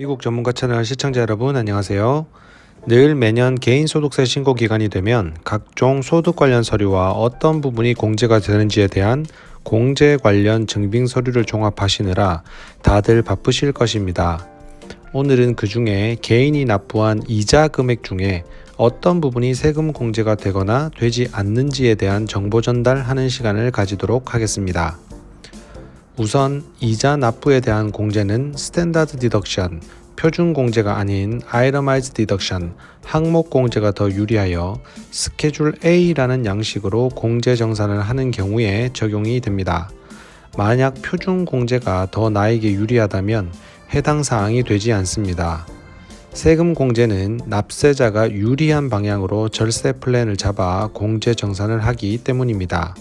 미국 전문가 채널 시청자 여러분 안녕하세요. 늘 매년 개인소득세 신고 기간이 되면 각종 소득 관련 서류와 어떤 부분이 공제가 되는지에 대한 공제 관련 증빙 서류를 종합하시느라 다들 바쁘실 것입니다. 오늘은 그 중에 개인이 납부한 이자 금액 중에 어떤 부분이 세금 공제가 되거나 되지 않는지에 대한 정보 전달하는 시간을 가지도록 하겠습니다. 우선 이자 납부에 대한 공제는 스탠다드 디덕션, 표준 공제가 아닌 아이터마이즈 디덕션, 항목 공제가 더 유리하여 스케줄 A라는 양식으로 공제 정산을 하는 경우에 적용이 됩니다. 만약 표준 공제가 더 나에게 유리하다면 해당 사항이 되지 않습니다. 세금 공제는 납세자가 유리한 방향으로 절세 플랜을 잡아 공제 정산을 하기 때문입니다.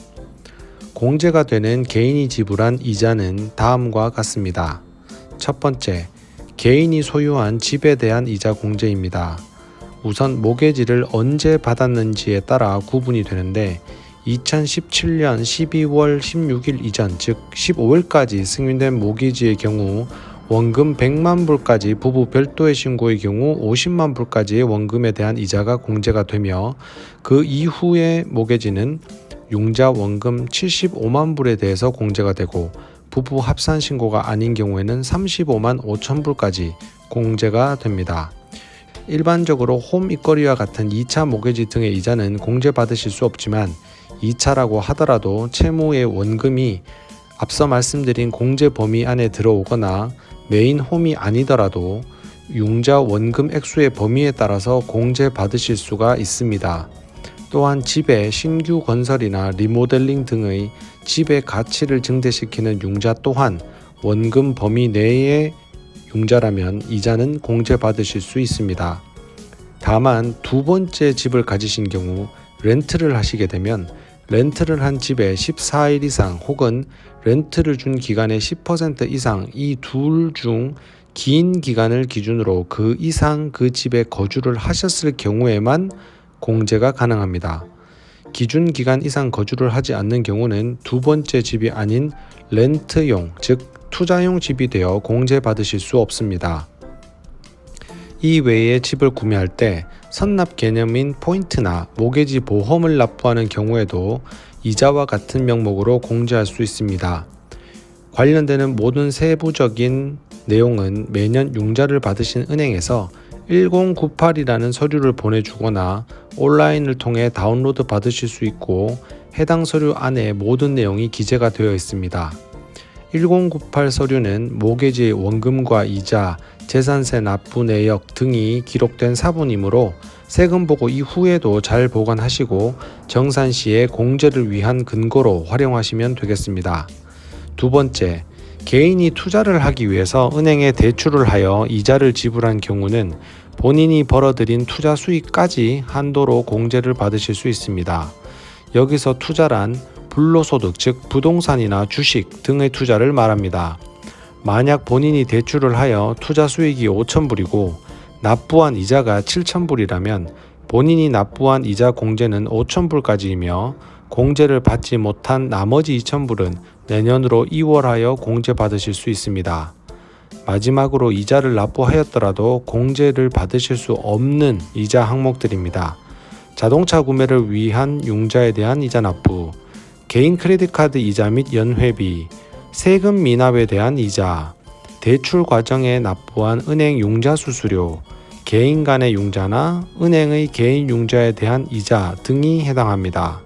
공제가 되는 개인이 지불한 이자는 다음과 같습니다. 첫 번째, 개인이 소유한 집에 대한 이자 공제입니다. 우선 모기지를 언제 받았는지에 따라 구분이 되는데 2017년 12월 16일 이전 즉 15일까지 승인된 모기지의 경우 원금 100만 불까지 부부 별도의 신고의 경우 50만 불까지의 원금에 대한 이자가 공제가 되며 그 이후의 모기지는 융자 원금 75만 불에 대해서 공제가 되고 부부 합산 신고가 아닌 경우에는 35만 5천 불까지 공제가 됩니다. 일반적으로 홈 이쿼리와 같은 2차 모기지 등의 이자는 공제받으실 수 없지만 2차라고 하더라도 채무의 원금이 앞서 말씀드린 공제 범위 안에 들어오거나 메인 홈이 아니더라도 융자 원금 액수의 범위에 따라서 공제받으실 수가 있습니다. 또한 집의 신규 건설이나 리모델링 등의 집의 가치를 증대시키는 융자 또한 원금 범위 내의 융자라면 이자는 공제받으실 수 있습니다. 다만 두 번째 집을 가지신 경우 렌트를 하시게 되면 렌트를 한 집에 14일 이상 혹은 렌트를 준 기간의 10% 이상 이 둘 중 긴 기간을 기준으로 그 이상 그 집에 거주를 하셨을 경우에만 공제가 가능합니다. 기준 기간 이상 거주를 하지 않는 경우는 두 번째 집이 아닌 렌트용 즉 투자용 집이 되어 공제받으실 수 없습니다. 이 외에 집을 구매할 때 선납 개념인 포인트나 모기지 보험을 납부하는 경우에도 이자와 같은 명목으로 공제할 수 있습니다. 관련되는 모든 세부적인 내용은 매년 융자를 받으신 은행에서 1098이라는 서류를 보내주거나 온라인을 통해 다운로드 받으실 수 있고 해당 서류 안에 모든 내용이 기재가 되어 있습니다. 1098 서류는 모기지의 원금과 이자, 재산세 납부 내역 등이 기록된 사본이므로 세금 보고 이후에도 잘 보관하시고 정산 시에 공제를 위한 근거로 활용하시면 되겠습니다. 두 번째, 개인이 투자를 하기 위해서 은행에 대출을 하여 이자를 지불한 경우는 본인이 벌어들인 투자 수익까지 한도로 공제를 받으실 수 있습니다. 여기서 투자란 불로소득 즉 부동산이나 주식 등의 투자를 말합니다. 만약 본인이 대출을 하여 투자 수익이 5,000불이고 납부한 이자가 7,000불이라면 본인이 납부한 이자 공제는 5,000불까지이며 공제를 받지 못한 나머지 2,000불은 내년으로 2월하여 공제받으실 수 있습니다. 마지막으로 이자를 납부하였더라도 공제를 받으실 수 없는 이자 항목들입니다. 자동차 구매를 위한 융자에 대한 이자 납부, 개인 크레딧카드 이자 및 연회비, 세금 미납에 대한 이자, 대출 과정에 납부한 은행 융자 수수료, 개인 간의 융자나 은행의 개인 융자에 대한 이자 등이 해당합니다.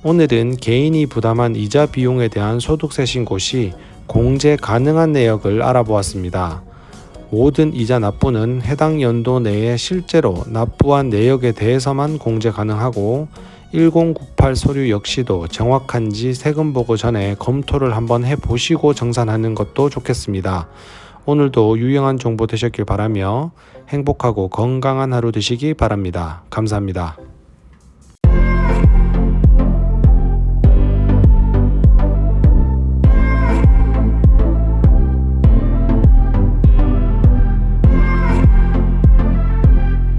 오늘은 개인이 부담한 이자 비용에 대한 소득세 신고 시 공제 가능한 내역을 알아보았습니다. 모든 이자 납부는 해당 연도 내에 실제로 납부한 내역에 대해서만 공제 가능하고 1098 서류 역시도 정확한지 세금 보고 전에 검토를 한번 해보시고 정산하는 것도 좋겠습니다. 오늘도 유용한 정보 되셨길 바라며 행복하고 건강한 하루 되시기 바랍니다. 감사합니다.